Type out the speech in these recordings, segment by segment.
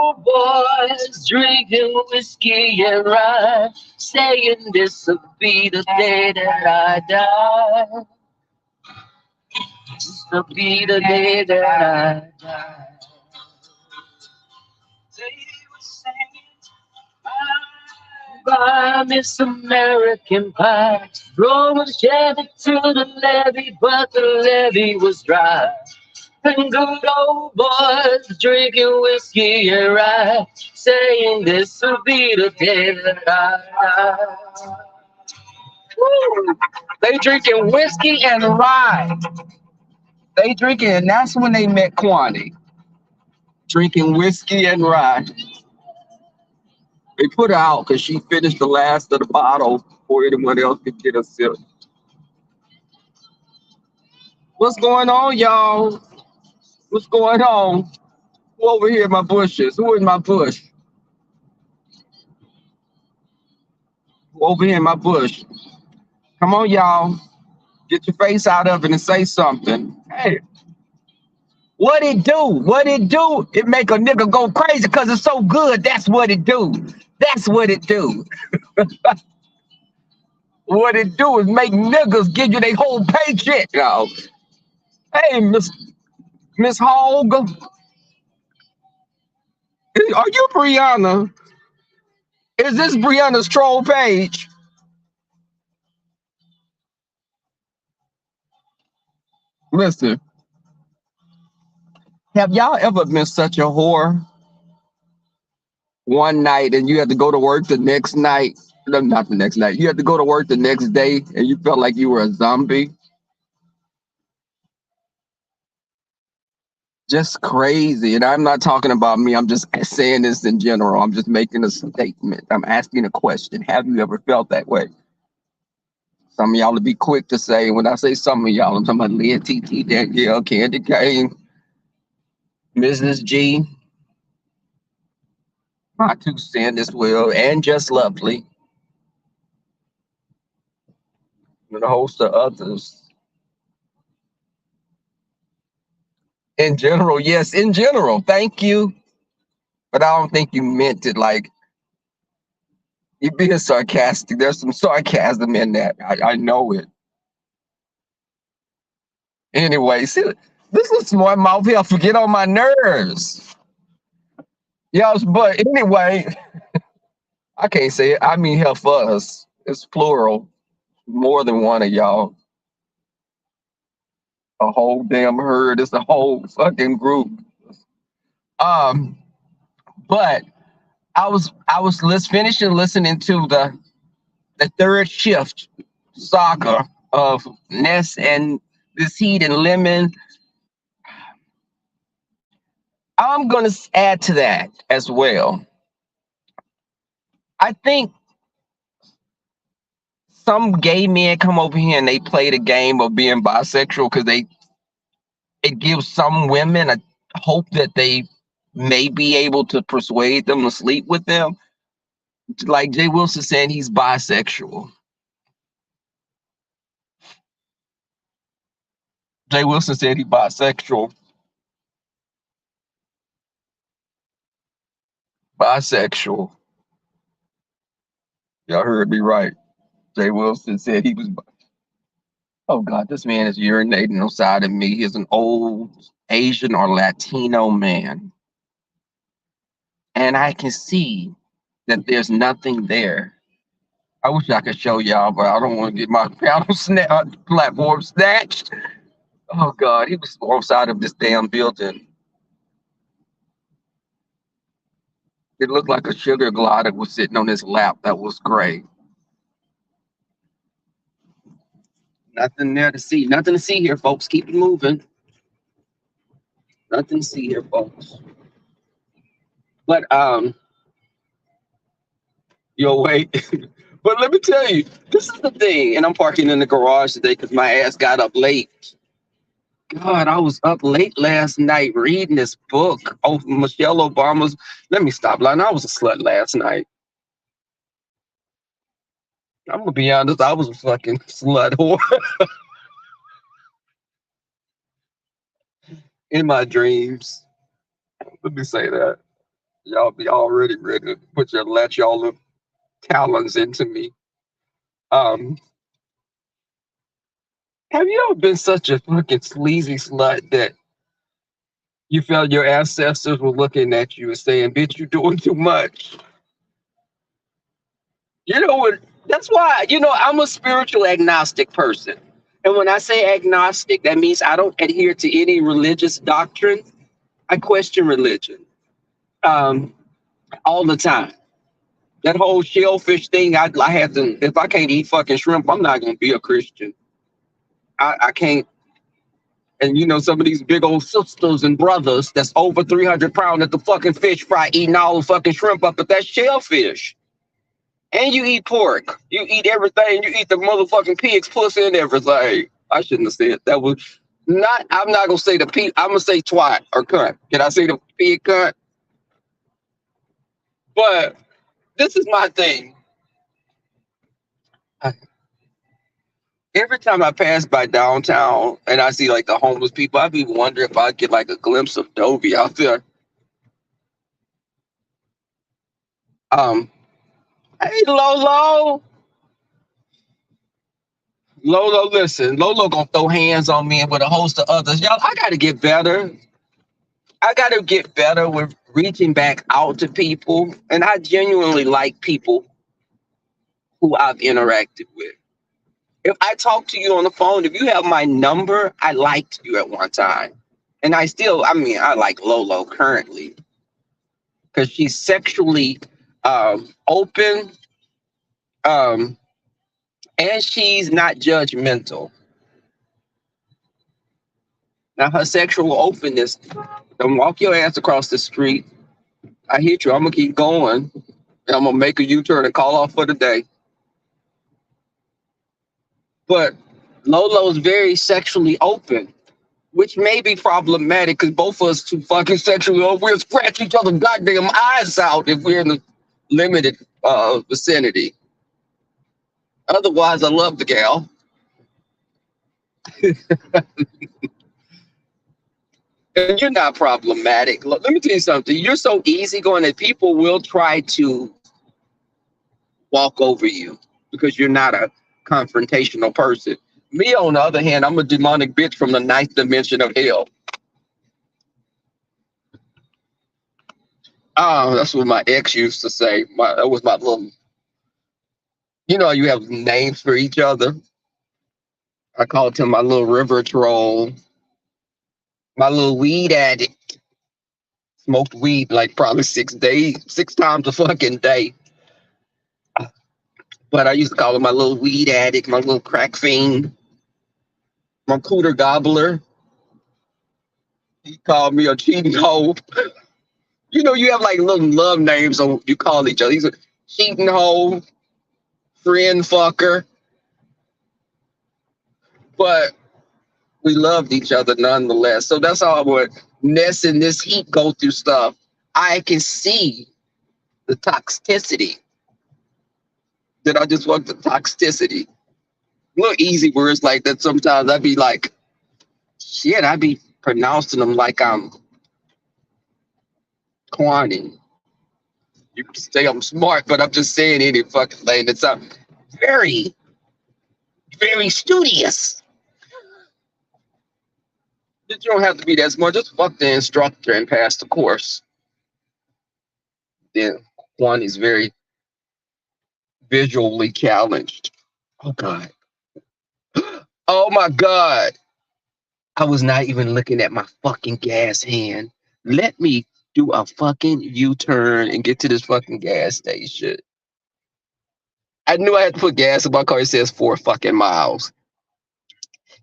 old boys drinking whiskey and rye, saying this'll be the day that I die. This'll be the day that I die. They were saying by Miss American Pie. Drove a Chevy to the levee, but the levee was dry. And good old boys drinking whiskey and rye, saying this'll be the day that I die. Woo! They drinking whiskey and rye. They drinking, and that's when they met Kwani. Drinking whiskey and rye. They put her out because she finished the last of the bottle before anyone else could get a sip. What's going on, y'all? What's going on? Who over here in my bushes? Who in my bush? Who over here in my bush? Come on, y'all. Get your face out of it and say something. Hey, what it do? What it do? It make a nigga go crazy because it's so good. That's what it do. That's what it do. What it do is make niggas give you their whole paycheck, y'all. Hey, Miss Hogg, are you Brianna? Is this Brianna's troll page? Listen, have y'all ever been such a whore one night and you had to go to work the next night? No, not the next night. You had to go to work the next day and you felt like you were a zombie. Just crazy. And I'm not talking about me. I'm just saying this in general. I'm just making a statement. I'm asking a question. Have you ever felt that way? Some of y'all will be quick to say, when I say some of y'all, I'm talking about Leah, TT, Danielle, Candy Kane, Mrs. G, my 2 cents as well, and Just Lovely, and a host of others. In general, yes, in general, thank you. But I don't think you meant it like you're being sarcastic. There's some sarcasm in that. I know it. Anyway, see, this is smart mouth here. Forget on my nerves. Y'all, but anyway, I can't say it. I mean, hell for us. It's plural. More than one of y'all. A whole damn herd. It's a whole fucking group. Um, but I was finishing listening to the third shift saga of Ness and this Heat and Lemon. I'm gonna add to that as well. I think some gay men come over here and they play the game of being bisexual because it gives some women a hope that they may be able to persuade them to sleep with them. Like Jay Wilson saying he's bisexual. Jay Wilson said he's bisexual. Bisexual. Y'all heard me right. Jay Wilson said he was. Oh God, this man is urinating on side of me. He's an old Asian or Latino man, and I can see that there's nothing there. I wish I could show y'all, but I don't want to get my platform snatched. Oh God, he was on side of this damn building. It looked like a sugar glider was sitting on his lap that was gray. Nothing there to see. Nothing to see here, folks. Keep it moving. Nothing to see here, folks. But yo, wait. But let me tell you, this is the thing. And I'm parking in the garage today because my ass got up late. God, I was up late last night reading this book of Michelle Obama's. Let me stop lying. I was a slut last night. I'm gonna be honest. I was a fucking slut whore in my dreams. Let me say that. Y'all be already ready to put your let y'all little talons into me. Um, have you ever been such a fucking sleazy slut that you felt your ancestors were looking at you and saying, "Bitch, you doing too much"? You know what? That's why, I'm a spiritual agnostic person. And when I say agnostic, that means I don't adhere to any religious doctrine. I question religion um, all the time. That whole shellfish thing, I had to, if I can't eat fucking shrimp, I'm not going to be a Christian. I can't. And some of these big old sisters and brothers that's over 300 pounds at the fucking fish fry eating all the fucking shrimp up at that shellfish. And you eat pork. You eat everything. You eat the motherfucking pig's pussy and everything. I shouldn't have said that. Was not. I'm not gonna say the pig. I'm gonna say twat or cunt. Can I say the pig cunt? But this is my thing. Every time I pass by downtown and I see like the homeless people, I be wondering if I get like a glimpse of Dovey out there. Um, hey Lolo, Lolo, listen, Lolo gonna throw hands on me and with a host of others. Y'all, I gotta get better. I got to get better with reaching back out to people. And I genuinely like people who I've interacted with. If I talk to you on the phone, if you have my number, I liked you at one time. And I like Lolo currently because she's sexually open, um, and she's not judgmental. Now, her sexual openness, don't walk your ass across the street. I hit you. I'm going to keep going. And I'm going to make a U turn and call off for the day. But Lolo's very sexually open, which may be problematic because both of us too fucking sexually open. We'll scratch each other's goddamn eyes out if we're in the limited vicinity. Otherwise, I love the gal. And you're not problematic. Look, let me tell you something. You're so easygoing that people will try to walk over you because you're not a confrontational person. Me, on the other hand, I'm a demonic bitch from the ninth dimension of hell. Oh, that's what my ex used to say. That was my little. You have names for each other. I called him my little river troll, my little weed addict. Smoked weed like probably 6 days, 6 times a fucking day. But I used to call him my little weed addict, my little crack fiend, my cooter gobbler. He called me a cheating hoe. You have like little love names on you call each other. He's a cheating hoe, friend fucker. But we loved each other nonetheless. So that's how I would Ness in this heat go through stuff. I can see the toxicity. That I just want the toxicity. Little easy words like that. Sometimes I'd be like, shit, I'd be pronouncing them like I'm Kwani. You can say I'm smart, but I'm just saying any fucking thing that's very, very studious. You don't have to be that smart. Just fuck the instructor and pass the course. Then Kwani's very visually challenged. Oh God. Oh my God. I was not even looking at my fucking gas hand. Let me do a fucking U-turn and get to this fucking gas station. I knew I had to put gas in my car. It says 4 fucking miles.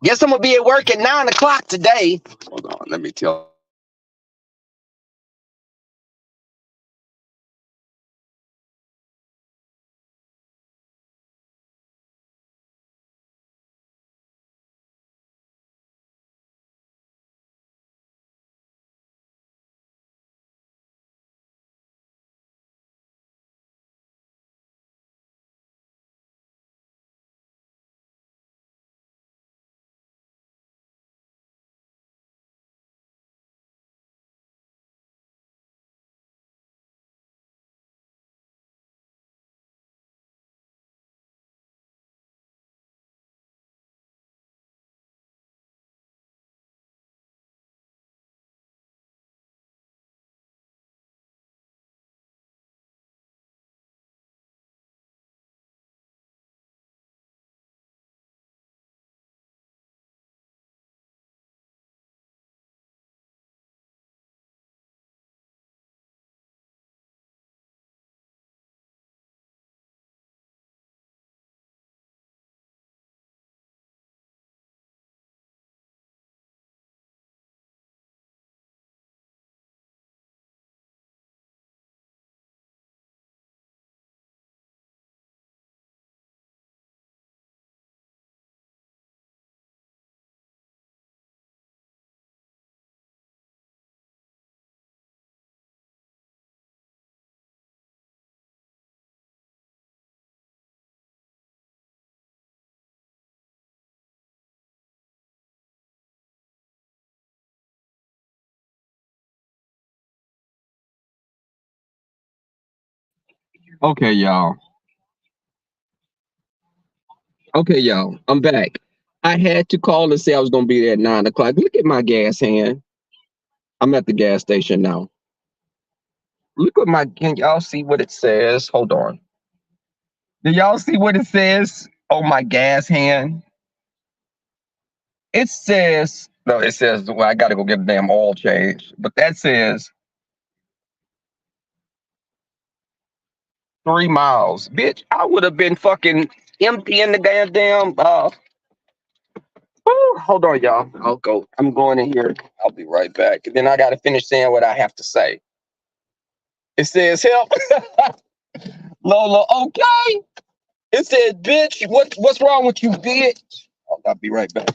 Guess I'm gonna be at work at 9 o'clock today. Hold on, let me tell Okay, y'all. Okay, y'all. I'm back. I had to call and say I was gonna be there at 9 o'clock. Look at my gas hand. I'm at the gas station now. Look at my. Can y'all see what it says? Hold on. Do y'all see what it says on my gas hand? It says no. It says well, I gotta go get a damn oil change. But that says 3 miles. Bitch, I would have been fucking emptying the goddamn. Hold on, y'all. I'll go. I'm going in here. I'll be right back. And then I gotta finish saying what I have to say. It says help. Lola, okay. It says, bitch, what's wrong with you, bitch? I'll be right back.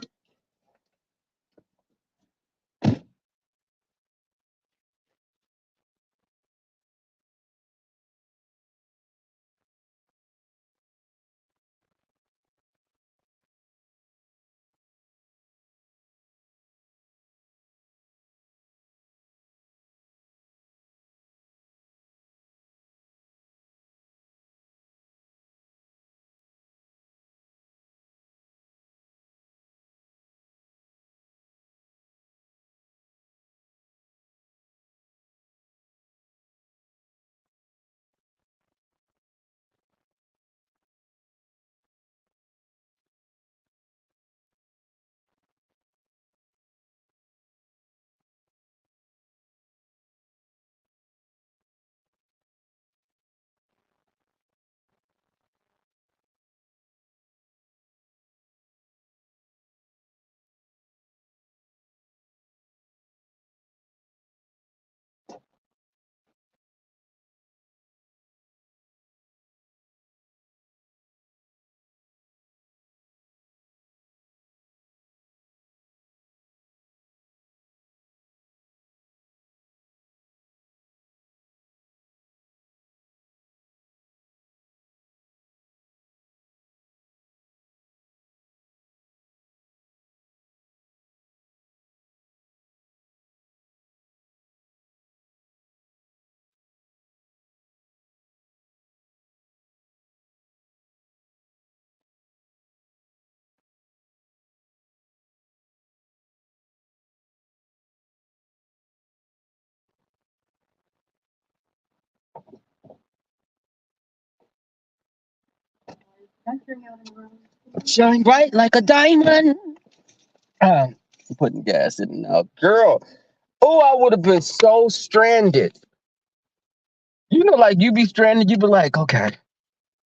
Shine bright like a diamond. I'm putting gas in now. Girl, oh, I would have been so stranded. You know, like you be stranded, you be like, okay,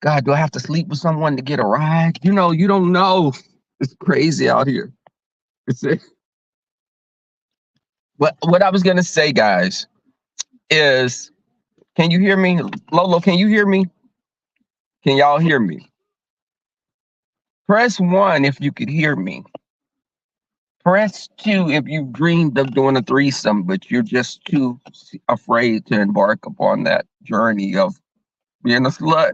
God, do I have to sleep with someone to get a ride? You know, you don't know. It's crazy out here. It's what I was gonna say, guys, is can you hear me? Lolo, can you hear me? Can y'all hear me? Press one if you could hear me. Press two if you've dreamed of doing a threesome, but you're just too afraid to embark upon that journey of being a slut.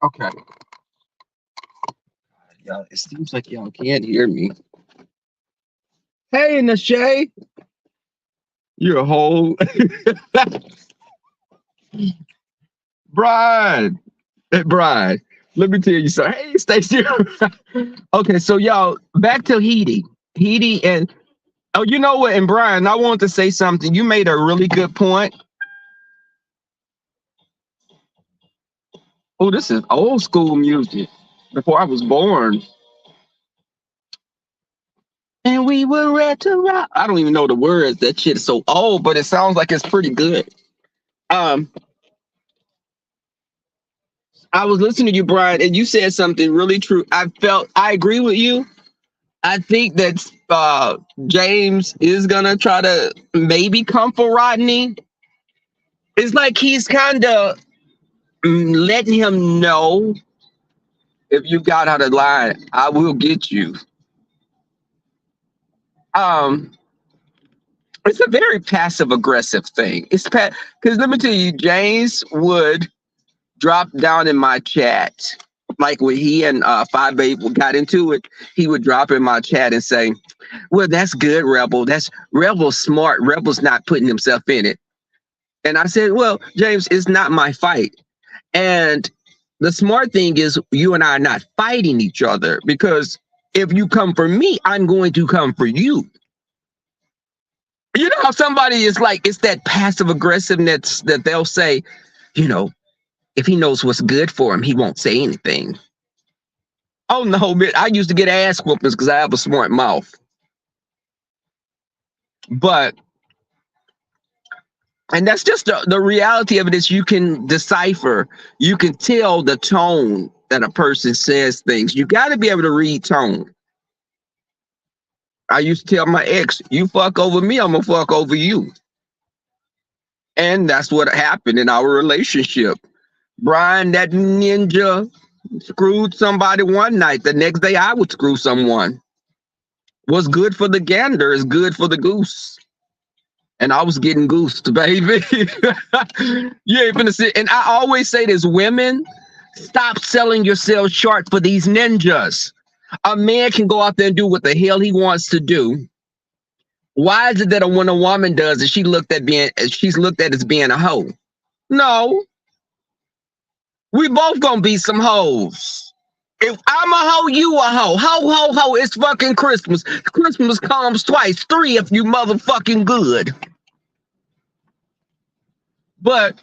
Okay. Y'all, it seems like y'all can't hear me. Hey, Nashay, you're a whole bride. Hey, bride. Let me tell you something. Hey, Stacey. Okay, so y'all, back to Heidi. Heidi and oh, you know what? And Brian, I want to say something. You made a really good point. Oh, this is old school music. Before I was born. And we were ready to rock. I don't even know the words. That shit is so old, but it sounds like it's pretty good. Um, I was listening to you, Brian, and you said something really true. I agree with you. I think that James is gonna try to maybe come for Rodney. It's like he's kind of letting him know if you got out of line, I will get you. Um, It's a very passive aggressive thing. It's because let me tell you, James would drop down in my chat. Like when he and Five Babe got into it, he would drop in my chat and say, "Well, that's good, Rebel. That's Rebel's smart. Rebel's not putting himself in it." And I said, "Well, James, it's not my fight." And the smart thing is, you and I are not fighting each other, because if you come for me, I'm going to come for you. You know how somebody is like, it's that passive aggressiveness that they'll say, you know, if he knows what's good for him, he won't say anything. Oh no, man, I used to get ass whoopings because I have a smart mouth. But, and that's just the reality of it, is you can decipher, you can tell the tone that a person says things. You got to be able to read tone. I used to tell my ex, you fuck over me, I'm gonna fuck over you. And that's what happened in our relationship. Brian, that ninja, screwed somebody one night. The next day I would screw someone. What's good for the gander is good for the goose. And I was getting goosed, baby. You ain't finna sit. And I always say this, women, stop selling yourself short for these ninjas. A man can go out there and do what the hell he wants to do. Why is it that when a woman does it, she's looked at as being a hoe? No. We both gonna be some hoes. If I'm a hoe, you a hoe. Ho, ho, ho, it's fucking Christmas. Christmas comes twice, three if you motherfucking good. But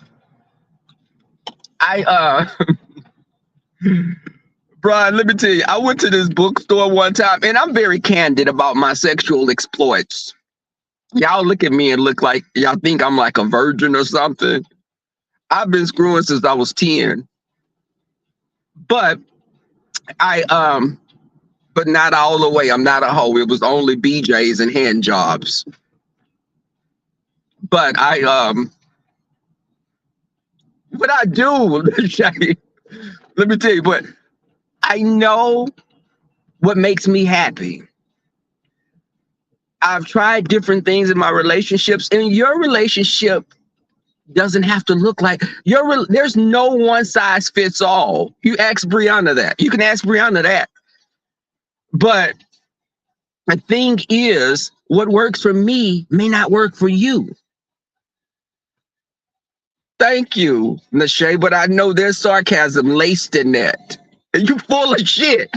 Brian, let me tell you, I went to this bookstore one time, and I'm very candid about my sexual exploits. Y'all look at me and look like y'all think I'm like a virgin or something. I've been screwing since I was 10. But but not all the way. I'm not a hoe. It was only BJs and hand jobs. But what I do, let me tell you, but I know what makes me happy. I've tried different things in my relationships, and your relationship doesn't have to look like there's no one size fits all. You ask Brianna that. You can ask Brianna that. But the thing is, what works for me may not work for you. Thank you, Nashay, but I know there's sarcasm laced in that. And you full of shit.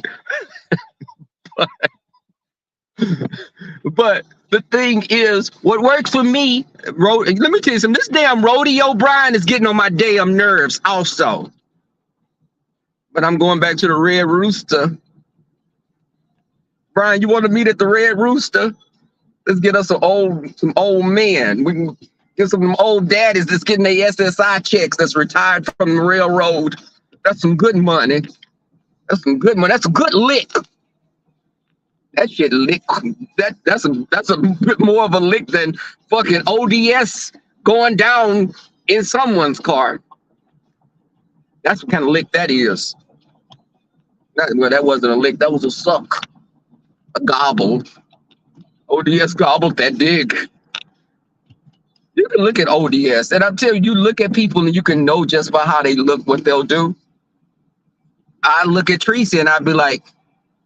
But the thing is, what works for me, let me tell you something, this damn Rodeo Brian is getting on my damn nerves also. But I'm going back to the Red Rooster. Brian, you want to meet at the Red Rooster? Let's get us some old men. We can get some old daddies that's getting their SSI checks, that's retired from the railroad. That's some good money. That's some good money. That's a good lick. That shit lick. That's a bit more of a lick than fucking ODS going down in someone's car. That's what kind of lick that is. That wasn't a lick. That was a suck. A gobble. ODS gobbled that dick. You can look at ODS, and I'm telling you, look at people and you can know just by how they look what they'll do. I look at Tracy and I'd be like,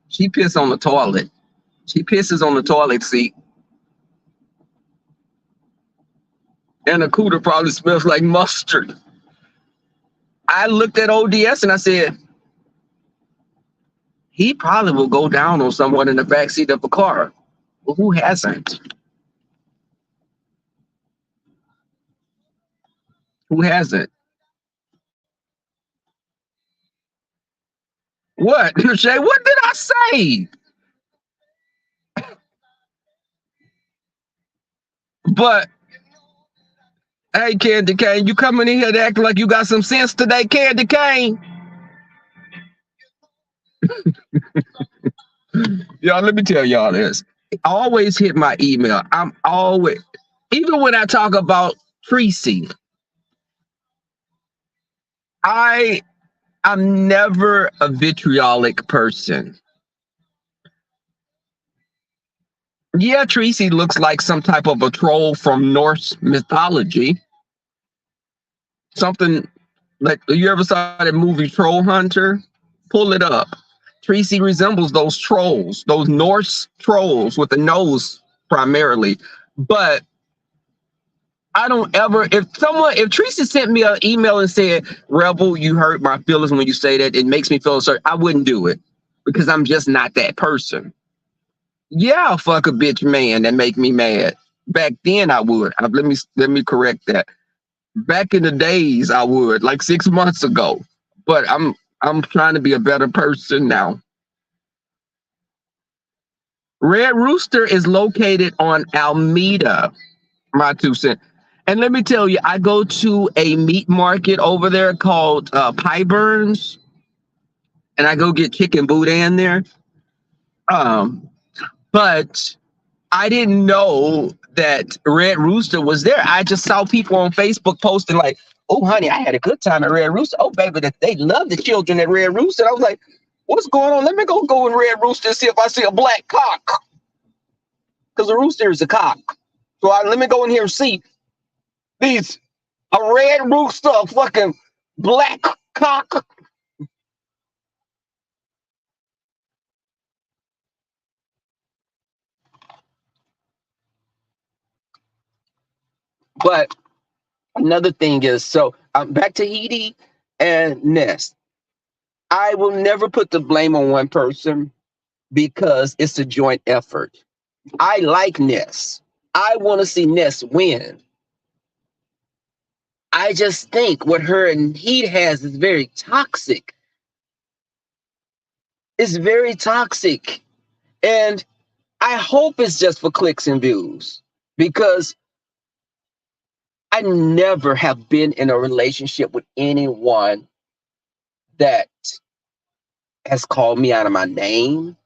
she pissed on the toilet. She pisses on the toilet seat. And the cooter probably smells like mustard. I looked at ODS and I said, he probably will go down on someone in the backseat of a car. Well, who hasn't? Who hasn't? What? Shay, what did I say? But hey, Candy Cane, you coming in here to act like you got some sense today, Candy Cane? Y'all, let me tell y'all this. I always hit my email. I'm always, even when I talk about Tracy, I'm never a vitriolic person. Yeah, Tracy looks like some type of a troll from Norse mythology. Something like, you ever saw that movie Troll Hunter? Pull it up. Tracy resembles those trolls, those Norse trolls with the nose primarily. But I don't ever, if Tracy sent me an email and said, Rebel, you hurt my feelings when you say that, it makes me feel sorry, I wouldn't do it because I'm just not that person. Yeah, I'll fuck a bitch man that make me mad. Back then I would. Let me correct that. Back in the days I would, like 6 months ago. But I'm trying to be a better person now. Red Rooster is located on Alameda, my 2 cents. And let me tell you, I go to a meat market over there called Pie Burns, and I go get chicken boudin there. Um, but I didn't know that Red Rooster was there. I just saw people on Facebook posting like, "Oh, honey, I had a good time at Red Rooster. Oh, baby, that they love the children at Red Rooster." And I was like, "What's going on? Let me go in Red Rooster and see if I see a black cock, because a rooster is a cock. So let me go in here and see these a red rooster, a fucking black cock." But another thing is, so back to Edie and Ness. I will never put the blame on one person because it's a joint effort. I like Ness. I want to see Ness win. I just think what her and Heat has is very toxic. It's very toxic. And I hope it's just for clicks and views, because I never have been in a relationship with anyone that has called me out of my name.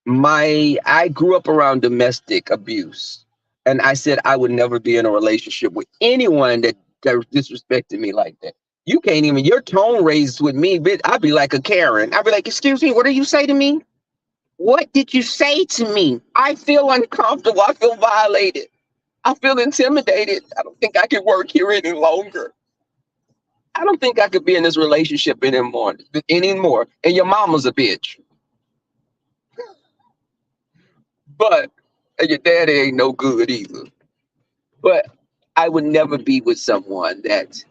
I grew up around domestic abuse, and I said I would never be in a relationship with anyone that disrespected me like that. You can't even, your tone raised with me, bitch, I'd be like a Karen. I'd be like, "Excuse me, what did you say to me? What did you say to me? I feel uncomfortable. I feel violated. I feel intimidated. I don't think I can work here any longer. I don't think I could be in this relationship anymore. And your mama's a bitch. But and your daddy ain't no good either." But I would never be with someone that,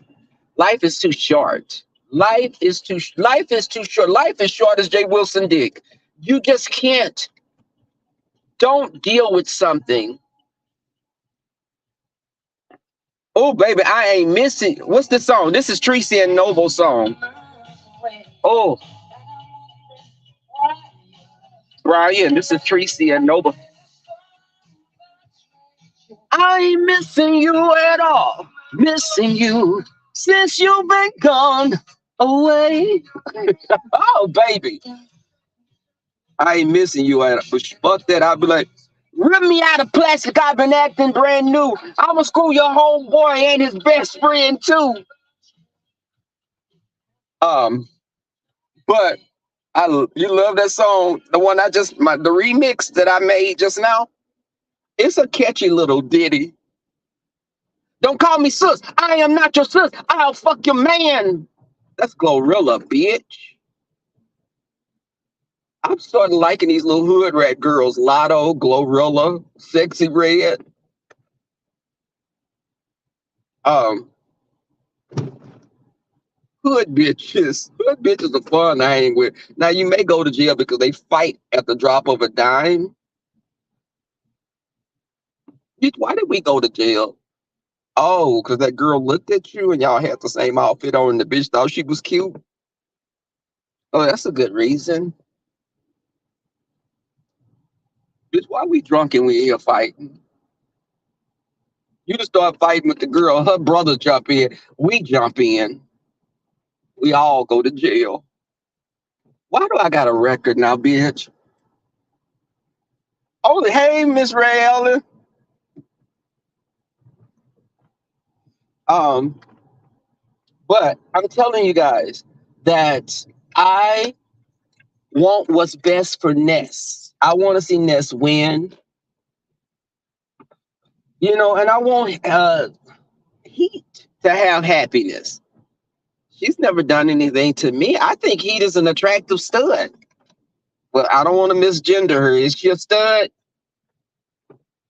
life is too short. Life is too short. Life is short as Jay Wilson Dick. You just can't. Don't deal with something. Oh, baby, I ain't missing. What's the song? This is Tracy and Noble's song. Oh, Brian, this is Tracy and Noble. I ain't missing you at all. Missing you since you've been gone away. Oh, baby, I ain't missing you at all. Fuck that. I'll be like, "Rip me out of plastic. I've been acting brand new. I'ma school your homeboy and his best friend too." Um, but you love that song, the one the remix that I made just now. It's a catchy little ditty. Don't call me sis. I am not your sis. I'll fuck your man. That's Glorilla, bitch. I'm starting liking these little hood rat girls. Lotto, Glorilla, Sexy Red. Um, Hood bitches. Hood bitches are fun to hang with. Now you may go to jail because they fight at the drop of a dime. Bitch, why did we go to jail? Oh, because that girl looked at you and y'all had the same outfit on and the bitch thought she was cute. Oh, that's a good reason. Bitch, why we drunk and we here fighting? You just start fighting with the girl, her brother jump in, we jump in. We all go to jail. Why do I got a record now, bitch? Oh, hey, Miss Ray Ellen. Um, but I'm telling you guys that I want what's best for Ness. I want to see Ness win, you know, and I want Heat to have happiness. She's never done anything to me. I think Heat is an attractive stud. Well, I don't want to misgender her. Is she a stud?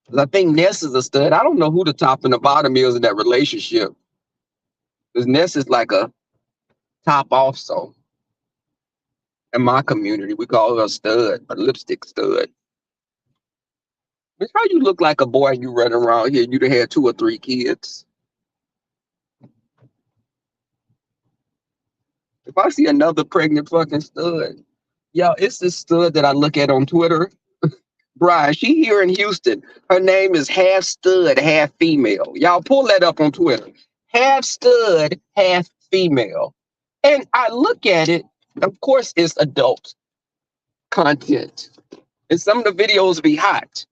'Cause I think Ness is a stud. I don't know who the top and the bottom is in that relationship. Because Ness is like a top also. In my community, we call her a stud, a lipstick stud. Bitch, how you look like a boy and you run around here and you'd have had 2 or 3 kids? If I see another pregnant fucking stud, yo, it's this stud that I look at on Twitter. Brian, she here in Houston. Her name is half stud, half female. Y'all pull that up on Twitter. Half stud, half female. And I look at it, of course, it's adult content. And some of the videos be hot.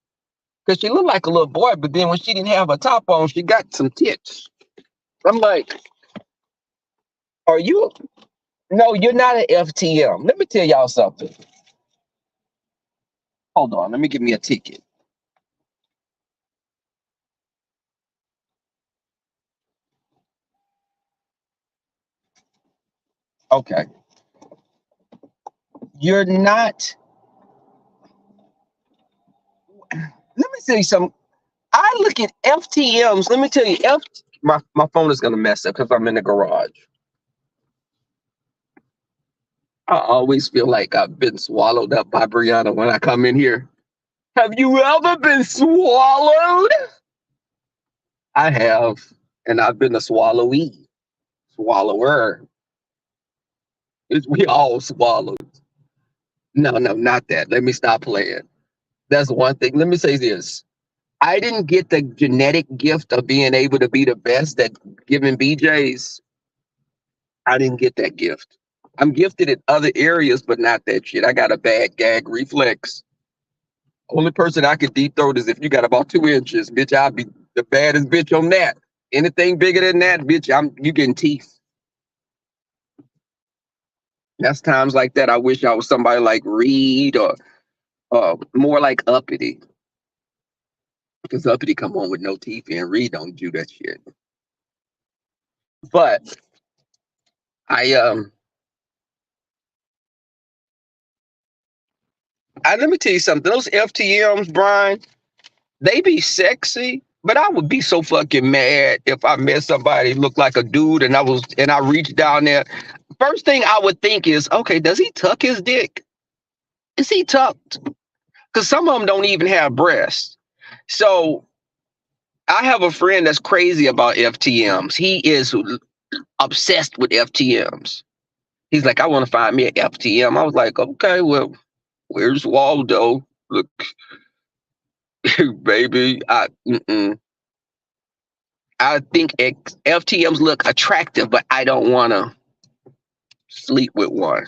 Because she looked like a little boy, but then when she didn't have a top on, she got some tits. I'm like, are you? No, you're not an FTM. Let me tell y'all something. Hold on, let me give me a ticket. Okay. You're not. Let me tell you something. I look at FTMs. Let me tell you, my phone is going to mess up because I'm in the garage. I always feel like I've been swallowed up by Brianna when I come in here. Have you ever been swallowed? I have, and I've been a swallower. We all swallowed. No, not that. Let me stop playing. That's one thing. Let me say this. I didn't get the genetic gift of being able to be the best at giving BJs. I didn't get that gift. I'm gifted in other areas, but not that shit. I got a bad gag reflex. Only person I could deep throat is if you got about 2 inches, bitch. I'll be the baddest bitch on that. Anything bigger than that, bitch, you getting teeth. That's times like that. I wish I was somebody like Reed or more like Uppity. Because Uppity come on with no teeth and Reed don't do that shit. But let me tell you something. Those FTMs, Brian, they be sexy, but I would be so fucking mad if I met somebody who looked like a dude and I reached down there. First thing I would think is, okay, does he tuck his dick? Is he tucked? Because some of them don't even have breasts. So I have a friend that's crazy about FTMs. He is obsessed with FTMs. He's like, I want to find me an FTM. I was like, okay, well, where's Waldo? Look, baby, I think FTMs look attractive, but I don't want to sleep with one.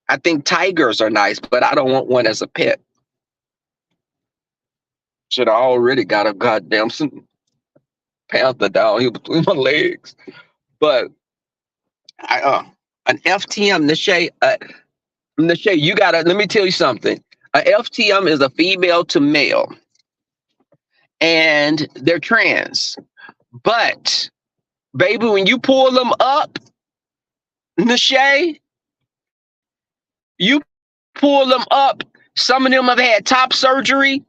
I think tigers are nice, but I don't want one as a pet. Should I already got a goddamn panther down here between my legs. But an FTM, Nashay, you gotta, let me tell you something. A FTM is a female to male. And they're trans. But, baby, when you pull them up, Nashay, you pull them up, some of them have had top surgery.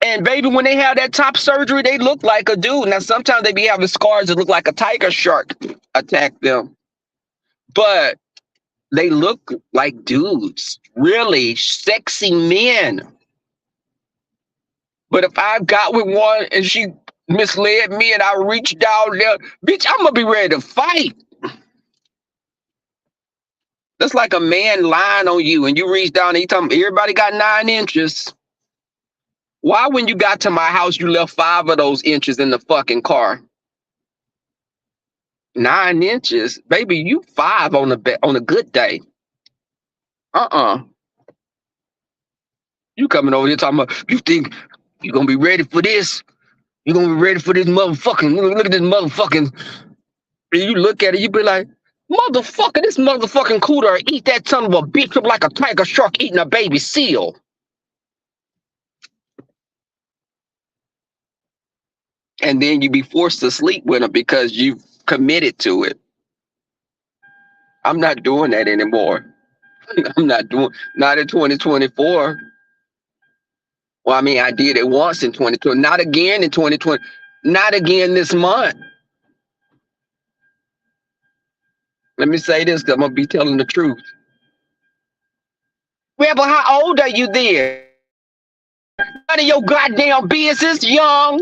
And baby, when they have that top surgery, they look like a dude. Now, sometimes they be having scars that look like a tiger shark attacked them. But they look like dudes, really sexy men. But if I got with one and she misled me and I reached down there, bitch, I'm going to be ready to fight. That's like a man lying on you and you reach down and you tell me, everybody got 9 inches. Why, when you got to my house, you left 5 of those inches in the fucking car? 9 inches? Baby, you 5 on a good day. You coming over here talking about, you think you gonna be ready for this? You gonna be ready for this motherfucking, look at this motherfucking, and you look at it, you be like, Motherfucker, this motherfucking cooter eat that son of a bitch up like a tiger shark eating a baby seal. And then you be forced to sleep with him because you committed to it. I'm not doing that anymore. I'm not in 2024. Well, I mean, I did it once in 2020, not again in 2020, not again this month. Let me say this because I'm gonna be telling the truth. Rebel, how old are you there? None of your goddamn business, young.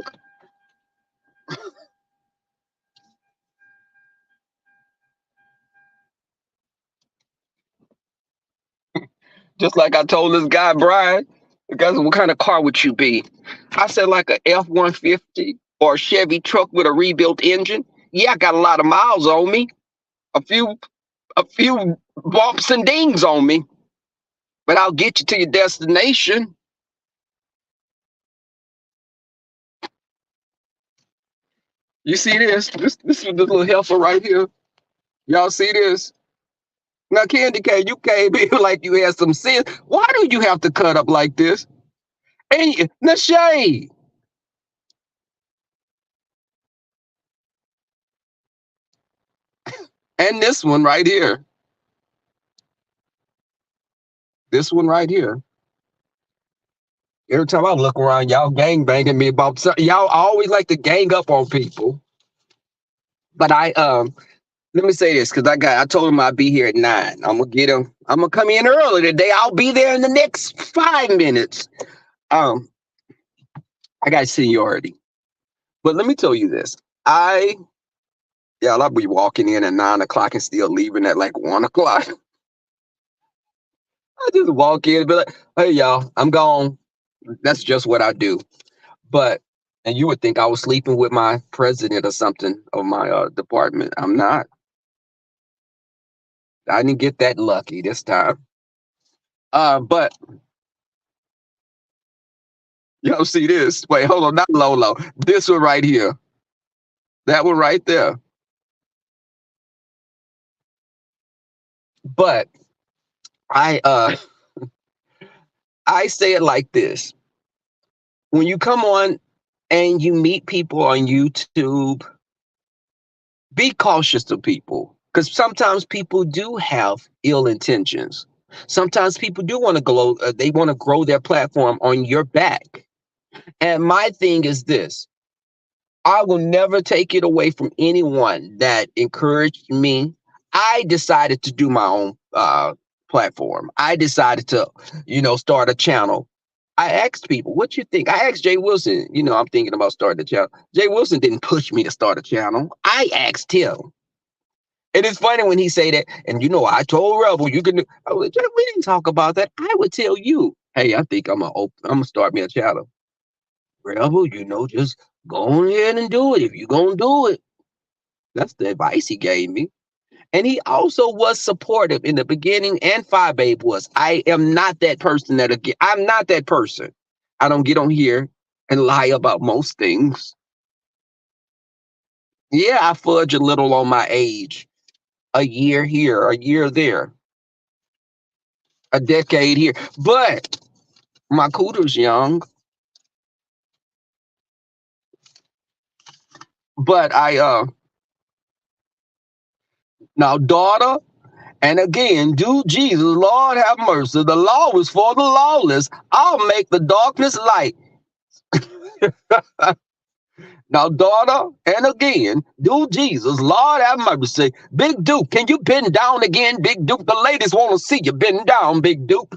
Just like I told this guy, Brian, the guy said, what kind of car would you be? I said, like a F-150 or a Chevy truck with a rebuilt engine. Yeah, I got a lot of miles on me. A few bumps and dings on me. But I'll get you to your destination. You see this? This is the little heifer right here. Y'all see this? Now, Candy K, you came in like you had some sense. Why do you have to cut up like this? And Nashay, and this one right here. This one right here. Every time I look around, y'all gang banging me about something. Y'all always like to gang up on people. But let me say this because I told him I'd be here at 9. I'm gonna get him. I'm gonna come in early today. I'll be there in the next 5 minutes. Um, I got seniority. But let me tell you this. I'll be walking in at 9 o'clock and still leaving at like 1 o'clock. I just walk in and be like, hey y'all, I'm gone. That's just what I do. But and you would think I was sleeping with my president or something of my department. I'm not. I didn't get that lucky this time. But y'all see this? Wait, hold on, not Lolo. This one right here. That one right there. But I I say it like this. When you come on and you meet people on YouTube, be cautious of people because sometimes people do have ill intentions. Sometimes people do want to grow. They want to grow their platform on your back. And my thing is this: I will never take it away from anyone that encouraged me. I decided to do my own platform. I decided to, start a channel. I asked people, what you think? I asked Jay Wilson, I'm thinking about starting a channel. Jay Wilson didn't push me to start a channel. I asked him. And it's funny when he say that, and I told Rebel, you can. We didn't talk about that. I would tell you, hey, I think I'm gonna start me a channel. Rebel, just go ahead and do it if you're gonna do it. That's the advice he gave me. And he also was supportive in the beginning, and Five Babe was. I am not that person I'm not that person. I don't get on here and lie about most things. Yeah, I fudge a little on my age. A year here, a year there, a decade here. But my cooter's young. But now daughter, and again, do Jesus, Lord have mercy. The law is for the lawless. I'll make the darkness light. Now, daughter, and again, do Jesus, Lord have mercy. Big Duke, can you bend down again, Big Duke? The ladies want to see you bend down, Big Duke.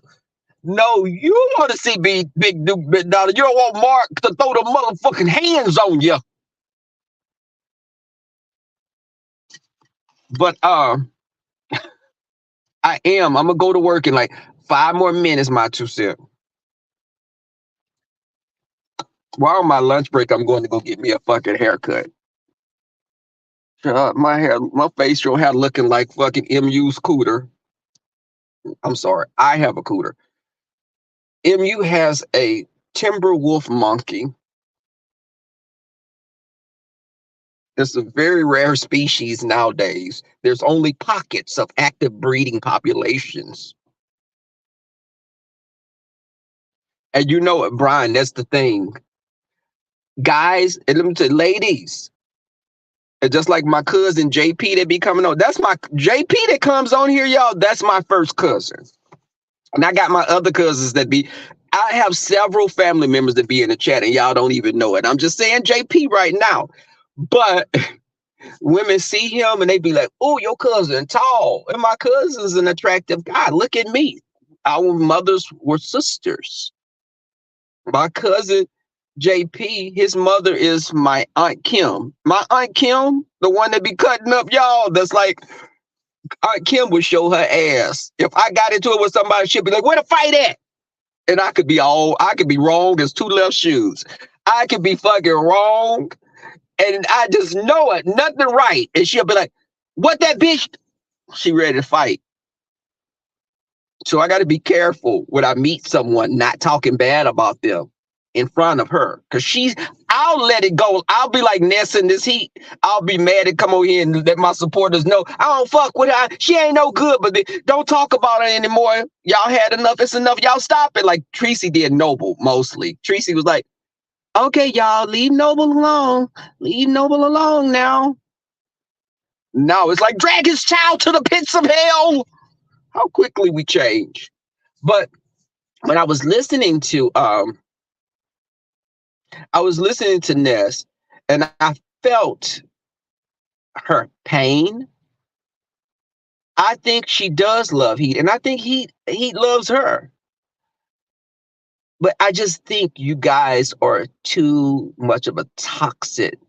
No, you want to see Big Duke bend down. You don't want Mark to throw the motherfucking hands on you. But I am. I'm gonna go to work in like 5 more minutes, my 2 cents. While on my lunch break, I'm going to go get me a fucking haircut. My facial hair looking like fucking MU's cooter. I'm sorry, I have a cooter. MU has a Timberwolf monkey. It's a very rare species nowadays. There's only pockets of active breeding populations. And you know what, Brian, that's the thing. Guys, and let me tell you, ladies, and just like my cousin JP that be coming on, that's my JP that comes on here, y'all. That's my first cousin. And I got my other cousins that be, I have several family members that be in the chat and y'all don't even know it. I'm just saying JP right now. But women see him and they be like, oh, your cousin tall. And my cousin's an attractive guy. Look at me. Our mothers were sisters. My cousin JP, his mother is my Aunt Kim. My Aunt Kim, the one that be cutting up y'all, that's like, Aunt Kim would show her ass. If I got into it with somebody, she'd be like, where the fight at? And I could be wrong as two left shoes. I could be fucking wrong. And I just know it, nothing right. And she'll be like, what that bitch? She ready to fight. So I got to be careful when I meet someone, not talking bad about them in front of her. Because I'll let it go. I'll be like Ness in this heat. I'll be mad and come over here and let my supporters know I don't fuck with her. She ain't no good, but don't talk about her anymore. Y'all had enough. It's enough. Y'all stop it. Like Tracy did Noble mostly. Tracy was like, okay, y'all, leave Noble alone. Leave Noble alone now. No, it's like drag his child to the pits of hell. How quickly we change. But when I was listening to Ness, and I felt her pain. I think she does love Heat, and I think Heat loves her. But I just think you guys are too much of a toxic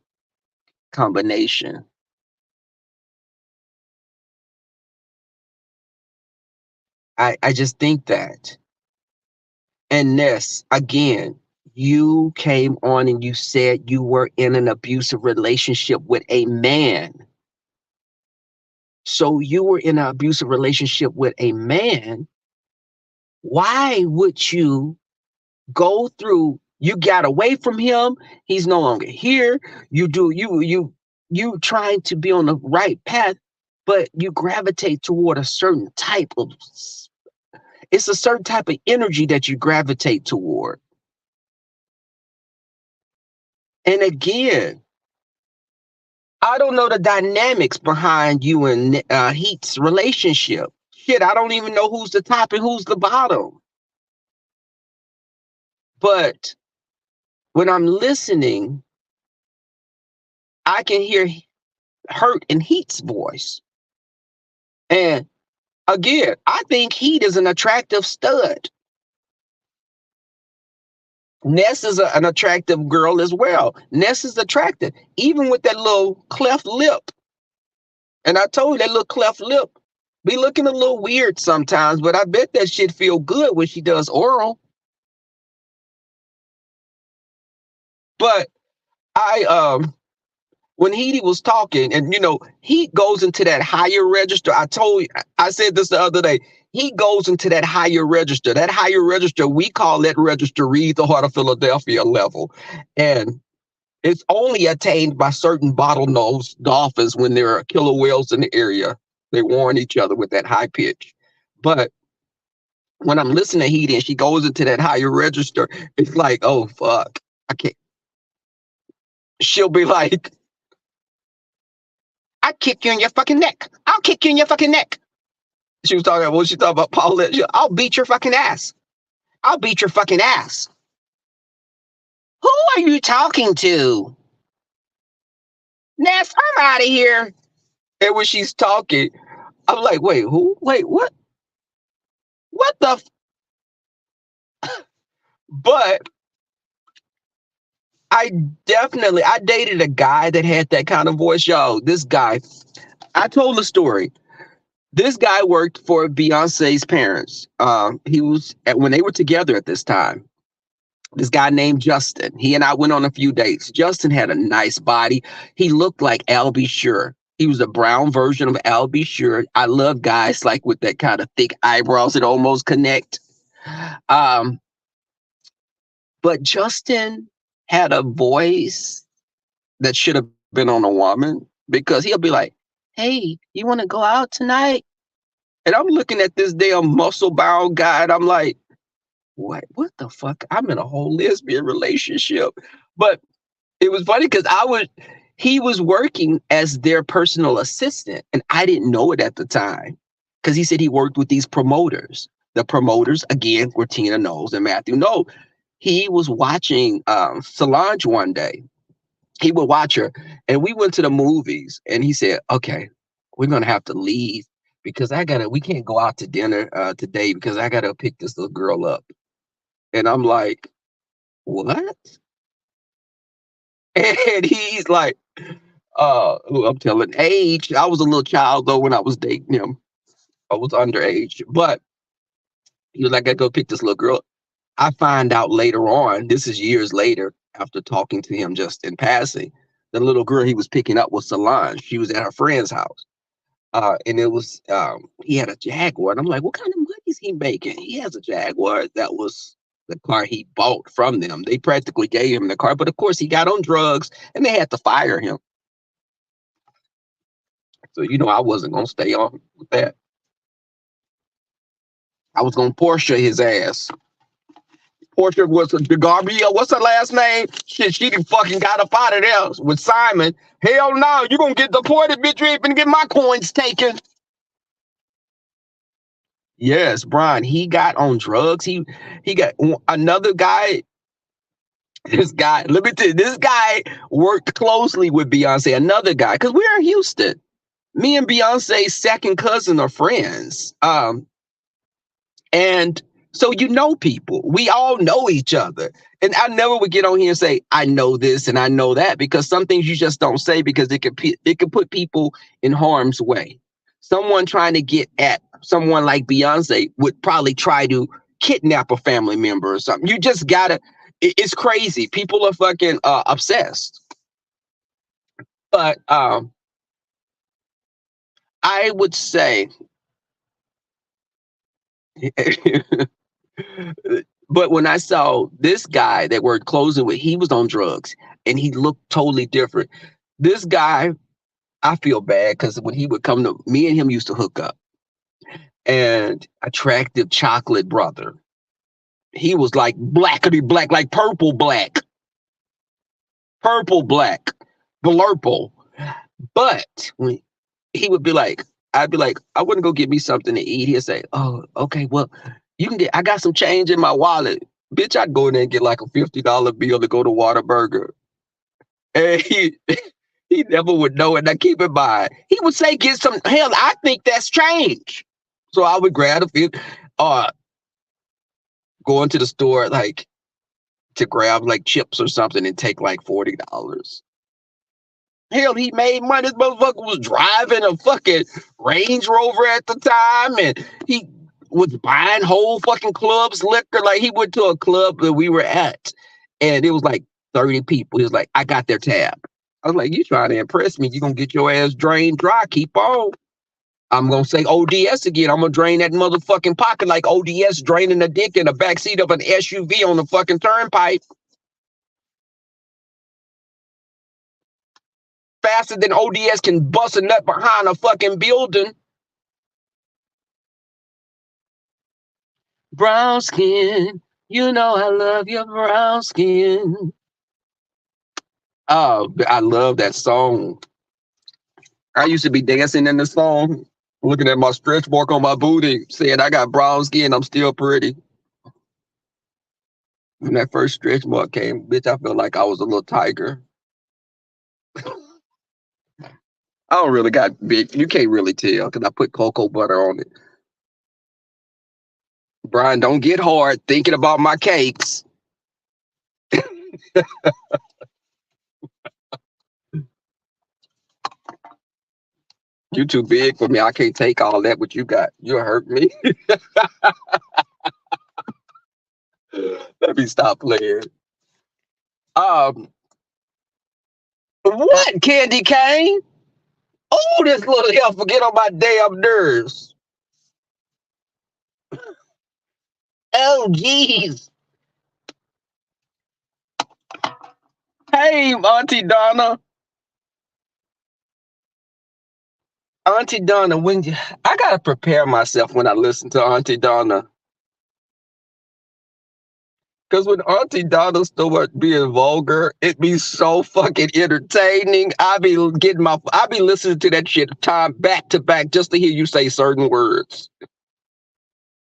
combination. I just think that. And Ness, again, you came on and you said you were in an abusive relationship with a man. So you were in an abusive relationship with a man. Why would you go through? You got away from him. He's no longer here. You trying to be on the right path, but you gravitate toward a certain type of. It's a certain type of energy that you gravitate toward. And again, I don't know the dynamics behind you and Heat's relationship. Shit, I don't even know who's the top and who's the bottom. But when I'm listening, I can hear hurt in Heat's voice. And again, I think Heat is an attractive stud. Ness is an attractive girl as well. Ness is attractive, even with that little cleft lip. And I told you that little cleft lip be looking a little weird sometimes, but I bet that shit feel good when she does oral. But when Heat was talking, and Heat goes into that higher register. I said this the other day. He goes into that higher register. That higher register, we call that register Read the Heart of Philadelphia level. And it's only attained by certain bottlenose dolphins when there are killer whales in the area. They warn each other with that high pitch. But when I'm listening to Heat and she goes into that higher register, it's like, oh, fuck. I can't. She'll be like, I kick you in your fucking neck. I'll kick you in your fucking neck. She was talking about Paulette. I'll beat your fucking ass. I'll beat your fucking ass. Who are you talking to? Ness, I'm out of here. And when she's talking, I'm like, wait, who? Wait, what? What the? But I dated a guy that had that kind of voice. Yo, this guy, I told the story. This guy worked for Beyonce's parents. He was when they were together at this time. This guy named Justin. He and I went on a few dates. Justin had a nice body. He looked like Al B. Sure. He was a brown version of Al B. Sure. I love guys like with that kind of thick eyebrows that almost connect. But Justin had a voice that should have creeping on a woman because he'll be like, "Hey, you want to go out tonight?" And I'm looking at this damn muscle bound guy, and I'm like, "What? What the fuck? I'm in a whole lesbian relationship." But it was funny because he was working as their personal assistant, and I didn't know it at the time because he said he worked with these promoters. The promoters, again, were Tina Knowles and Matthew Knowles. He was watching Solange one day. He would watch her, and we went to the movies, and he said, "Okay, we're gonna have to leave because we can't go out to dinner today because I gotta pick this little girl up." And I'm like, "What?" And he's like, I'm telling age. I was a little child though when I was dating him. I was underage, but he was like, "I gotta go pick this little girl." I find out later on, this is years later, after talking to him just in passing, the little girl he was picking up was Solange. She was at her friend's house. And it was he had a Jaguar. And I'm like, what kind of money is he making? He has a Jaguar. That was the car he bought from them. They practically gave him the car, but of course he got on drugs and they had to fire him. So I wasn't gonna stay on with that. I was gonna Porsche his ass. Portia was DeGarbia. What's her last name? Shit, she done fucking got up out of there with Simon. Hell no, you gonna get deported, bitch. You ain't gonna get my coins taken. Yes, Brian, he got on drugs. He got another guy. This guy, let me tell you, this guy worked closely with Beyonce. Another guy, because we're in Houston. Me and Beyonce's second cousin are friends. And so people. We all know each other. And I never would get on here and say, I know this and I know that, because some things you just don't say because it could put people in harm's way. Someone trying to get at someone like Beyonce would probably try to kidnap a family member or something. You just gotta, it's crazy. People are fucking obsessed. But I would say, but when I saw this guy that we're closing with, he was on drugs and he looked totally different. This guy, I feel bad because when he would come to me and him used to hook up, and attractive chocolate brother. He was like blackity black, like purple black, blurple. But when he would be like, I'd be like, I wouldn't go get me something to eat. He'd say, "Oh, okay, well, I got some change in my wallet." Bitch, I'd go in there and get like a $50 bill to go to Whataburger. And he never would know it. Now keep in mind, he would say, "Get some." Hell, I think that's change. So I would grab a few, go into the store like to grab like chips or something and take like $40. Hell, he made money. This motherfucker was driving a fucking Range Rover at the time, and he was buying whole fucking clubs liquor. Like he went to a club that we were at, and it was like 30 people. He was like, "I got their tab." I was like, "You trying to impress me? You gonna get your ass drained dry? Keep on." I'm gonna say ODS again. I'm gonna drain that motherfucking pocket like ODS draining a dick in the backseat of an SUV on the fucking turnpike. Faster than ODS can bust a nut behind a fucking building. Brown skin, I love your brown skin. Oh, I love that song. I used to be dancing in the song, looking at my stretch mark on my booty, saying I got brown skin, I'm still pretty. When that first stretch mark came, bitch, I felt like I was a little tiger. I don't really got big. You can't really tell because I put cocoa butter on it. Brian, don't get hard thinking about my cakes. You too big for me. I can't take all that what you got. You'll hurt me. Let me stop playing. Um, what, Candy Cane? Oh, this little help forget on my damn nerves. Oh, jeez. Hey, Auntie Donna. Auntie Donna, I gotta prepare myself when I listen to Auntie Donna. Because when Auntie Donna start being vulgar, it be so fucking entertaining. I be listening to that shit time back to back just to hear you say certain words.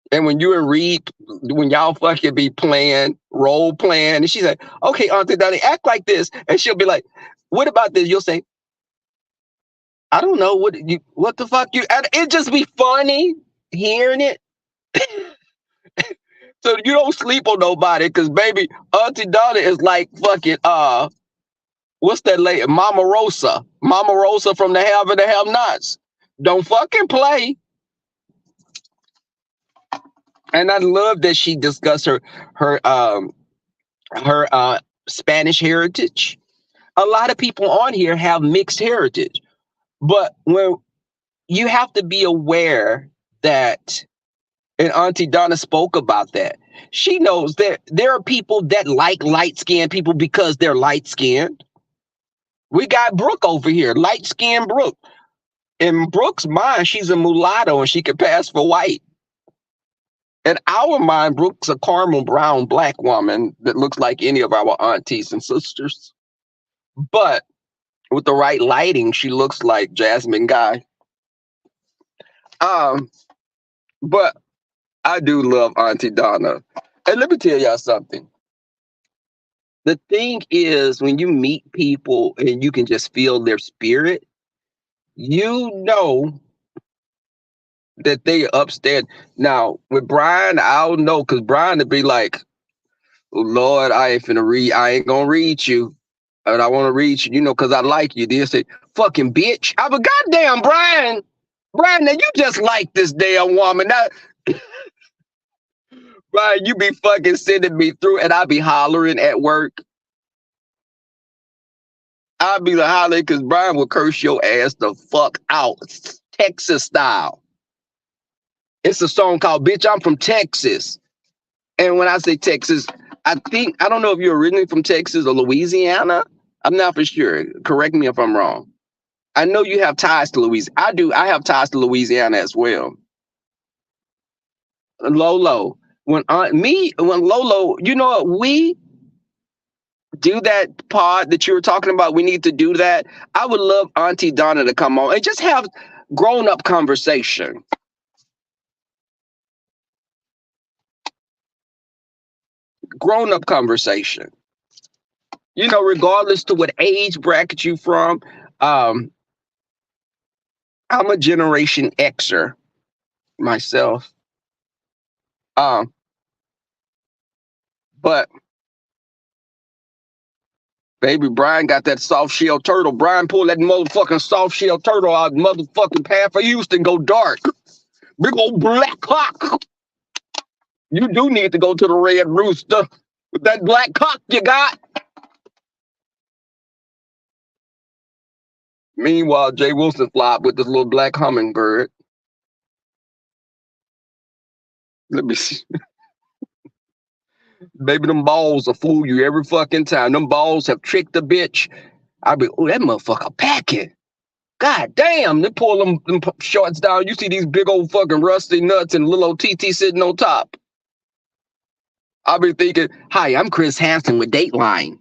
And when you and Reed, when y'all fucking be playing, role playing, and she's like, okay, Auntie Donna, act like this. And she'll be like, what about this? You'll say, I don't know, what the fuck you, and it just be funny hearing it. So you don't sleep on nobody, because baby, Auntie Donna is like fucking what's that lady? Mama Rosa. Mama Rosa from the Have and the Have Nots. Don't fucking play. And I love that she discussed her Spanish heritage. A lot of people on here have mixed heritage, but when you have to be aware that, and Auntie Donna spoke about that. She knows that there are people that like light skinned people because they're light skinned. We got Brooke over here, light skinned Brooke. In Brooke's mind, she's a mulatto and she could pass for white. In our mind, Brooke's a caramel brown black woman that looks like any of our aunties and sisters. But with the right lighting, she looks like Jasmine Guy. But I do love Auntie Donna. And let me tell y'all something. The thing is, when you meet people and you can just feel their spirit, you know that they are upstairs. Now, with Brian, I don't know, because Brian would be like, oh, Lord, I ain't gonna read you. And I want to read you, because I like you. They'll say, fucking bitch. I was goddamn Brian. Brian, now you just like this damn woman. Now, Brian, you be fucking sending me through, and I be hollering at work. I'll be hollering because Brian will curse your ass the fuck out, Texas style. It's a song called Bitch, I'm from Texas. And when I say Texas, I don't know if you're originally from Texas or Louisiana. I'm not for sure. Correct me if I'm wrong. I know you have ties to Louisiana. I do. I have ties to Louisiana as well. Lolo. When Lolo, we do that pod that you were talking about. We need to do that. I would love Auntie Donna to come on and just have grown-up conversation. Grown-up conversation. Regardless to what age bracket you from. I'm a Generation Xer myself. But baby, Brian got that soft shell turtle. Brian pulled that motherfucking soft shell turtle out motherfucking path for Houston, go dark. Big old black cock. You do need to go to the Red Rooster with that black cock you got. Meanwhile, Jay Wilson fly up with this little black hummingbird. Let me see. Baby, them balls will fool you every fucking time. Them balls have tricked the bitch. I be, oh, that motherfucker packing. God damn, they pull them shorts down. You see these big old fucking rusty nuts and little old TT sitting on top. I be thinking, hi, I'm Chris Hansen with Dateline.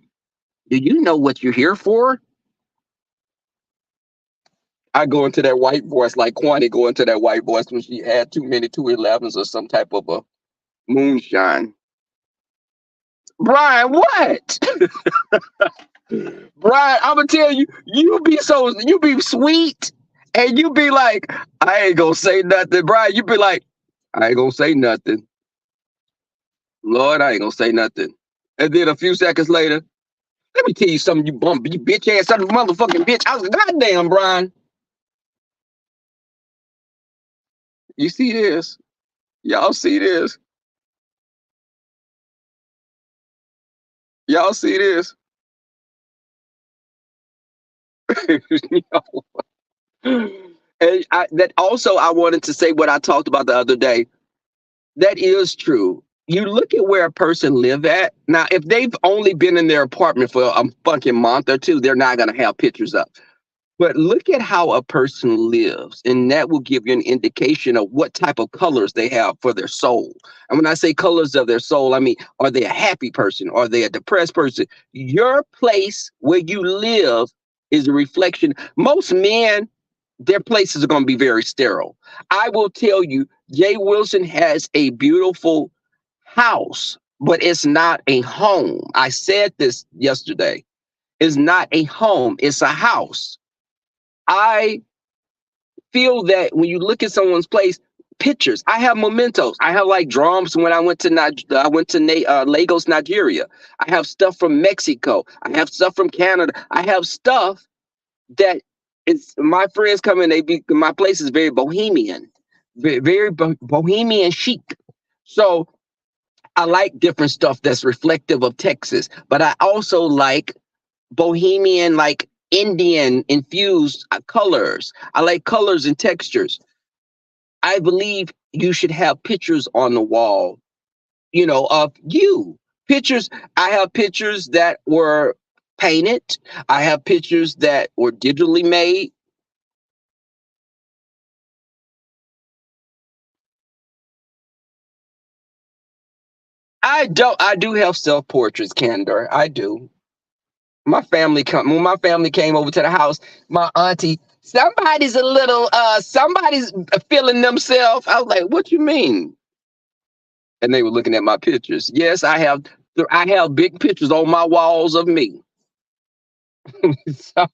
Do you know what you're here for? I go into that white voice like Kwani go into that white voice when she had too many 211s or some type of a moonshine. Brian, what? Brian, I'm gonna tell you, you be sweet, and you be like, I ain't gonna say nothing. Brian, you be like, I ain't gonna say nothing. Lord, I ain't gonna say nothing. And then a few seconds later, let me tell you something, you bitch ass son of a motherfucking bitch. I was goddamn, Brian. You see this? Y'all see this? Y'all see this? And I wanted to say what I talked about the other day. That is true. You look at where a person live at. Now, if they've only been in their apartment for a fucking month or two, they're not going to have pictures up. But look at how a person lives, and that will give you an indication of what type of colors they have for their soul. And when I say colors of their soul, I mean, are they a happy person? Are they a depressed person? Your place where you live is a reflection. Most men, their places are going to be very sterile. I will tell you, Jay Wilson has a beautiful house, but it's not a home. I said this yesterday. It's not a home, it's a house. I feel that when you look at someone's place, pictures. I have mementos. I have like drums when I went to Lagos, Nigeria. I have stuff from Mexico. I have stuff from Canada. I have stuff that is my friends come in. My place is very bohemian, very bohemian chic. So I like different stuff that's reflective of Texas, but I also like bohemian, like Indian infused colors. I like colors and textures. I believe you should have pictures on the wall, of you. Pictures. I have pictures that were painted. I have pictures that were digitally made. I do have self portraits, Candor. I do. When my family came over to the house, my auntie, somebody's feeling themselves. I was like, what you mean? And they were looking at my pictures. Yes, I have big pictures on my walls of me. So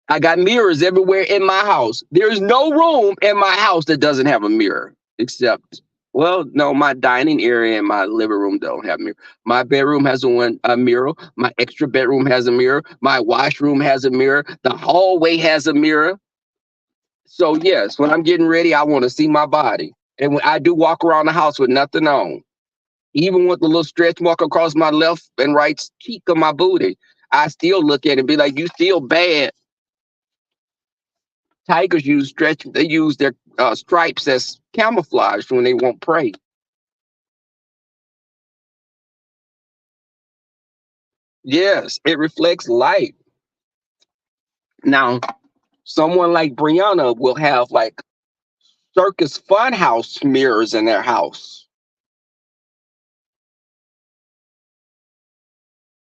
I got mirrors everywhere in my house. There's no room in my house that doesn't have a mirror, except, well, no, my dining area and my living room don't have a mirror. My bedroom has a mirror. My extra bedroom has a mirror. My washroom has a mirror. The hallway has a mirror. So yes, when I'm getting ready, I want to see my body. And when I do walk around the house with nothing on, even with the little stretch mark across my left and right cheek of my booty, I still look at it and be like, you still bad. Tigers they use their stripes as camouflage when they want prey. Yes, it reflects light. Now, someone like Brianna will have like circus funhouse mirrors in their house.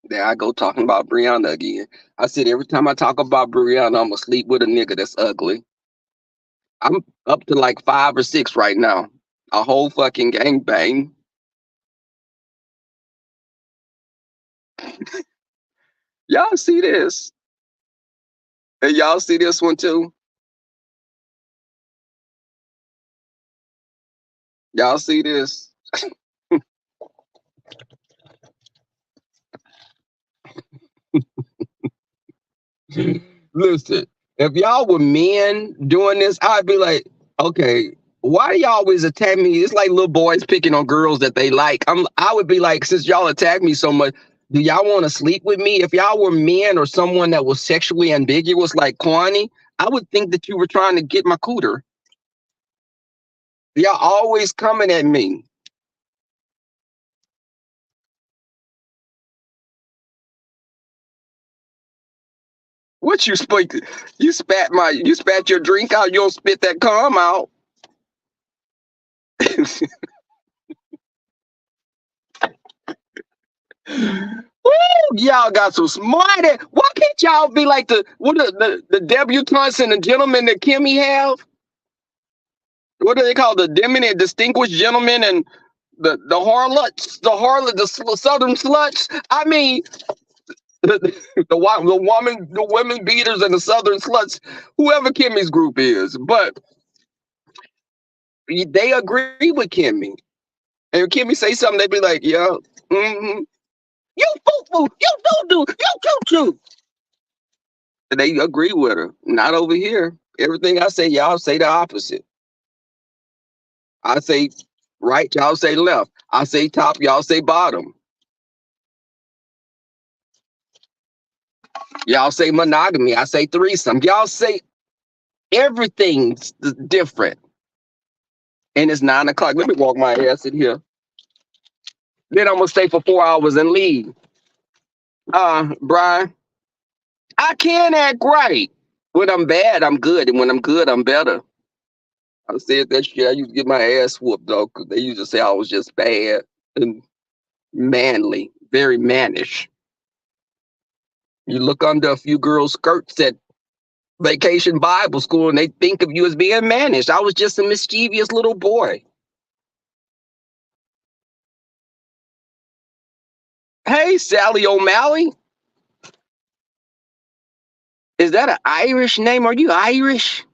There I go talking about Brianna again. I said every time I talk about Brianna, I'm gonna sleep with a nigga that's ugly. I'm up to like 5 or 6 right now. A whole fucking gangbang. Y'all see this? And y'all see this one too? Y'all see this? Listen, if y'all were men doing this, I'd be like, okay, why do y'all always attack me? It's like little boys picking on girls that they like. I would be like, since y'all attack me so much, do y'all want to sleep with me? If y'all were men or someone that was sexually ambiguous like Kwani, I would think that you were trying to get my cooter. Y'all always coming at me. What you spoke? You spat your drink out. You don't spit that cum out. Woo, y'all got some smart. Why can't y'all be like the debutantes and the gentlemen that Kimmy have? What do they call the eminent distinguished gentlemen and the harlots, the southern sluts? I mean, the women beaters and the southern sluts, whoever Kimmy's group is, but they agree with Kimmy. And Kimmy say something, they be like, yeah, mm-hmm. You foo-foo, you do-do, you choo-choo. They agree with her. Not over here. Everything I say, y'all say the opposite. I say right, y'all say left. I say top, y'all say bottom. Y'all say monogamy. I say threesome. Y'all say everything's different. And it's 9 o'clock. Let me walk my ass in here. Then I'm gonna stay for 4 hours and leave. Brian, I can act right. When I'm bad, I'm good, and when I'm good, I'm better. I said that shit. I used to get my ass whooped though, because they used to say I was just bad and manly, very mannish. You look under a few girls' skirts at Vacation Bible School, and they think of you as being mannish. I was just a mischievous little boy. Hey, Sally O'Malley, is that an Irish name? Are you Irish?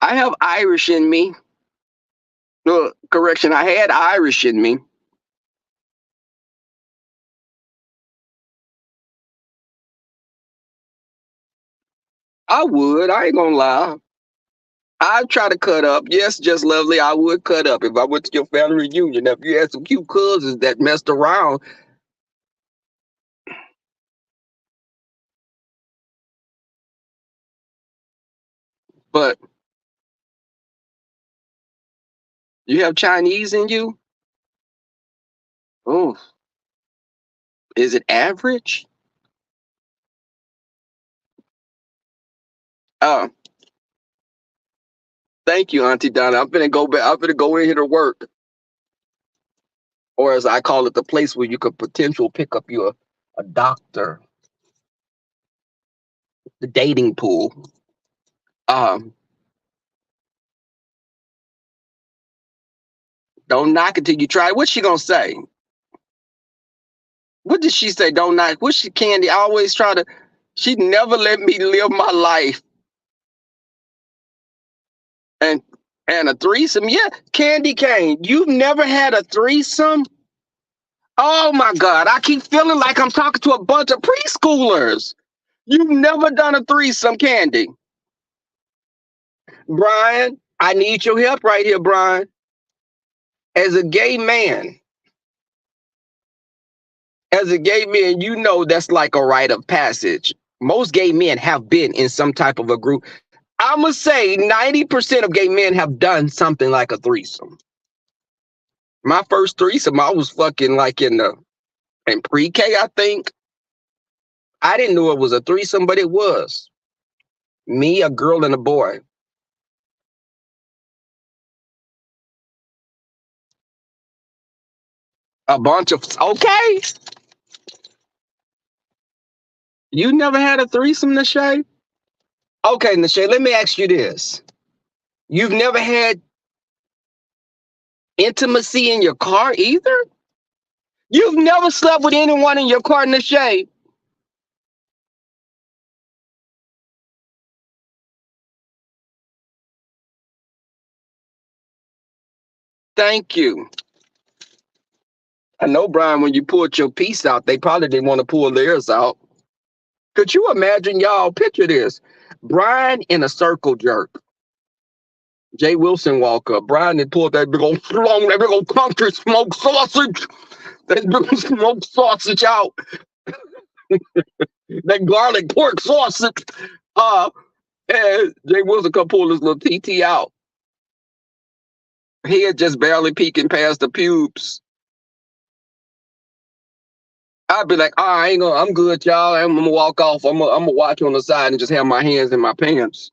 I have Irish in me. Correction, I had Irish in me. I would. I ain't gonna lie. I'd try to cut up. Yes, just lovely. I would cut up if I went to your family reunion. Now, if you had some cute cousins that messed around, but you have Chinese in you? Oh, is it average? Oh, thank you, Auntie Donna. I'm gonna go back. I'm gonna go in here to work, or as I call it, the place where you could potential pick up you a doctor, the dating pool. Um, don't knock it till you try. What's she gonna say? What did she say? Don't knock. What's she Candy? I always try to. She never let me live my life. And and a threesome, yeah. Candy Cane, you've never had a threesome? Oh my God, I keep feeling like I'm talking to a bunch of preschoolers. You've never done a threesome, Candy. Brian, I need your help right here, Brian. As a gay man, as a gay man, you know that's like a rite of passage. Most gay men have been in some type of a group. I'm gonna say 90% of gay men have done something like a threesome. My first threesome, I was fucking like in pre-K, I think. I didn't know it was a threesome, but it was. Me, a girl, and a boy. A bunch of okay. You never had a threesome, Nashay? Okay, Nashay, let me ask you this. You've never had intimacy in your car either? You've never slept with anyone in your car, Nashay? Thank you. I know, Brian, when you pulled your piece out, they probably didn't want to pull theirs out. Could you imagine, y'all? Picture this. Brian in a circle jerk. Jay Wilson walk up. Brian had pulled that big old slung, that big old country smoked sausage. That big old smoked sausage out. That garlic pork sausage. Uh, and Jay Wilson come pull his little TT out. He had just barely peeking past the pubes. I'd be like, oh, I ain't gonna, I'm good, y'all. I'm gonna walk off. I'm gonna watch on the side and just have my hands in my pants.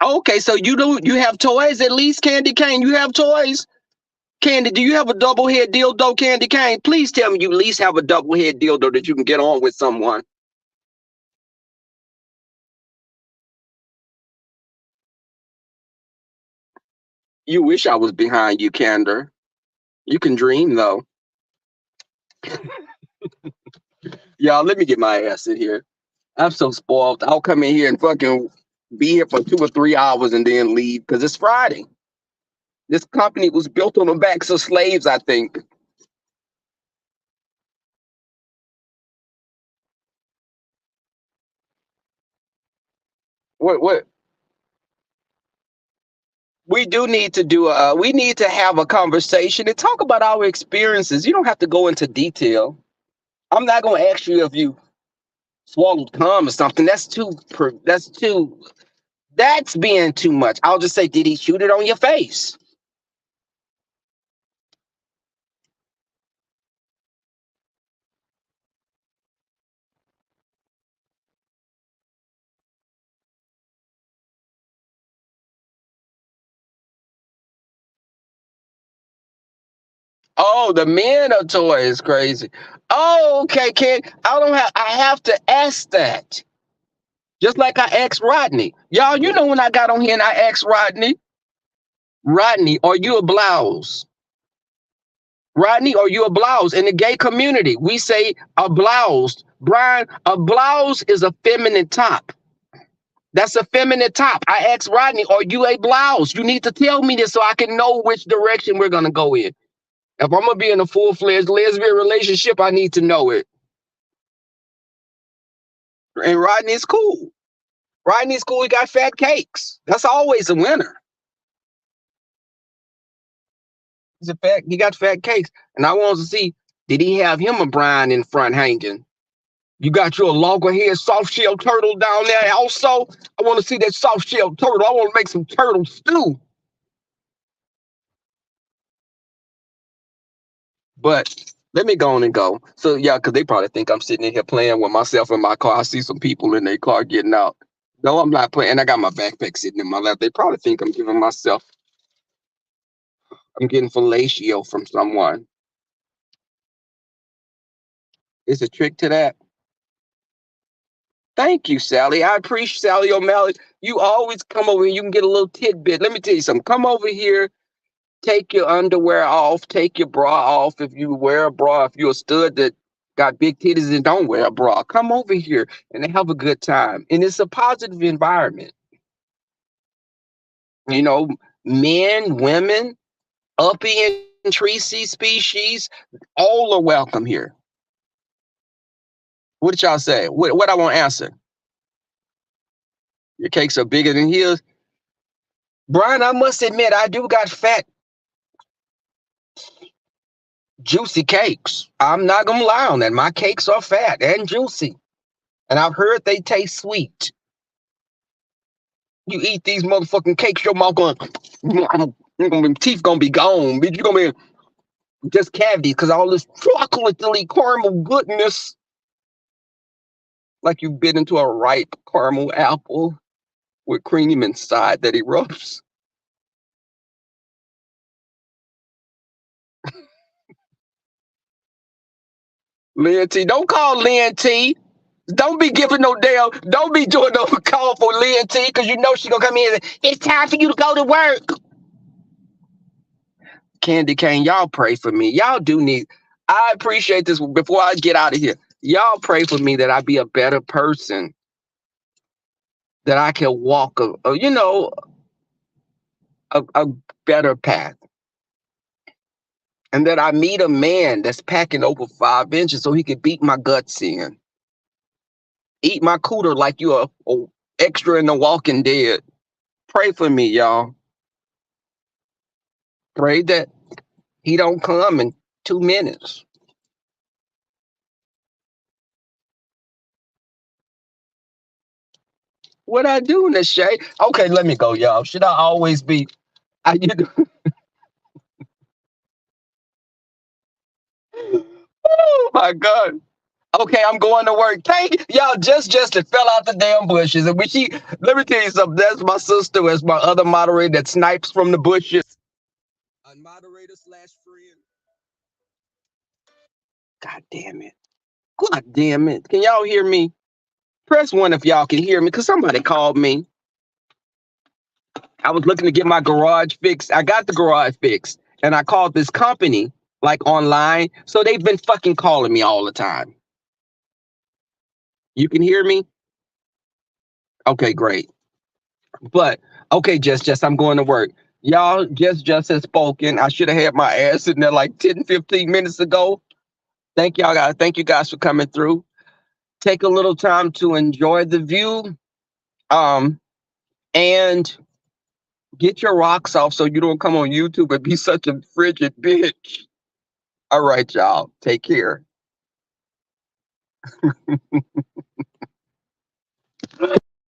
Okay, so you have toys at least, Candy Cane? You have toys? Candy, do you have a double head dildo, Candy Cane? Please tell me you at least have a double head dildo that you can get on with someone. You wish I was behind you, Candor. You can dream though. Y'all, let me get my ass in here. I'm so spoiled. I'll come in here and fucking be here for 2 or 3 hours and then leave because it's Friday. This company was built on the backs of slaves, I think. What we do need to do we need to have a conversation and talk about our experiences. You don't have to go into detail. I'm not gonna ask you if you swallowed cum or something. That's being too much. I'll just say, did he shoot it on your face? Oh, the men are toy is crazy. Oh, okay, Ken. I have to ask that. Just like I asked Rodney. Y'all, you know when I got on here and I asked Rodney, are you a blouse? Rodney, are you a blouse? In the gay community, we say a blouse. Brian, a blouse is a feminine top. That's a feminine top. I asked Rodney, are you a blouse? You need to tell me this so I can know which direction we're going to go in. If I'm going to be in a full-fledged lesbian relationship, I need to know it. And Rodney's cool. Rodney's cool. He got fat cakes. That's always a winner. He got fat cakes. And I want to see, did he have him a Brian in front hanging? You got your loggerhead soft shell turtle down there also. I want to see that soft shell turtle. I want to make some turtle stew. But let me go on and go. So yeah, because they probably think I'm sitting in here playing with myself in my car. I see some people in their car getting out. No, I'm not playing. I got my backpack sitting in my lap. They probably think I'm getting fellatio from someone. Is a trick to that? Thank you, Sally. I appreciate Sally O'Malley. You always come over here. You can get a little tidbit. Let me tell you something. Come over here. Take your underwear off. Take your bra off. If you wear a bra, if you're a stud that got big titties and don't wear a bra, come over here and have a good time. And it's a positive environment. You know, men, women, uppy and treacey species, all are welcome here. What did y'all say? What I want to answer? Your cakes are bigger than his. Brian, I must admit, I do got fat, juicy cakes. I'm not going to lie on that. My cakes are fat and juicy. And I've heard they taste sweet. You eat these motherfucking cakes, your mouth going, teeth going to be gone. Bitch, you're going to be just cavities because all this chocolately caramel goodness. Like you've bit into a ripe caramel apple with cream inside that erupts. Lynn T. Don't call Lynn T. Don't be giving no damn, don't be doing no call for Lynn T because you know she's going to come in and say, it's time for you to go to work. Candy Cane, y'all pray for me. Y'all do need, I appreciate this before I get out of here. Y'all pray for me that I be a better person, that I can walk a better path. And that I meet a man that's packing over 5 inches so he can beat my guts in. Eat my cooter like you're a extra in The Walking Dead. Pray for me, y'all. Pray that he don't come in 2 minutes. What I do, Nashay? Okay, let me go, y'all. Should I always be? Oh my God. Okay, I'm going to work. Thank y'all. Just it fell out the damn bushes. And let me tell you something. That's my sister. That's my other moderator that snipes from the bushes. A moderator / friend. God damn it. God damn it. Can y'all hear me? Press 1 if y'all can hear me, because somebody called me. I was looking to get my garage fixed. I got the garage fixed. And I called this company, like online. So they've been fucking calling me all the time. You can hear me? Okay, great. But, okay, just I'm going to work. Y'all, just has spoken. I should have had my ass in there like 10, 15 minutes ago. Thank y'all guys. Thank you guys for coming through. Take a little time to enjoy the view. And get your rocks off so you don't come on YouTube and be such a frigid bitch. All right, y'all. Take care.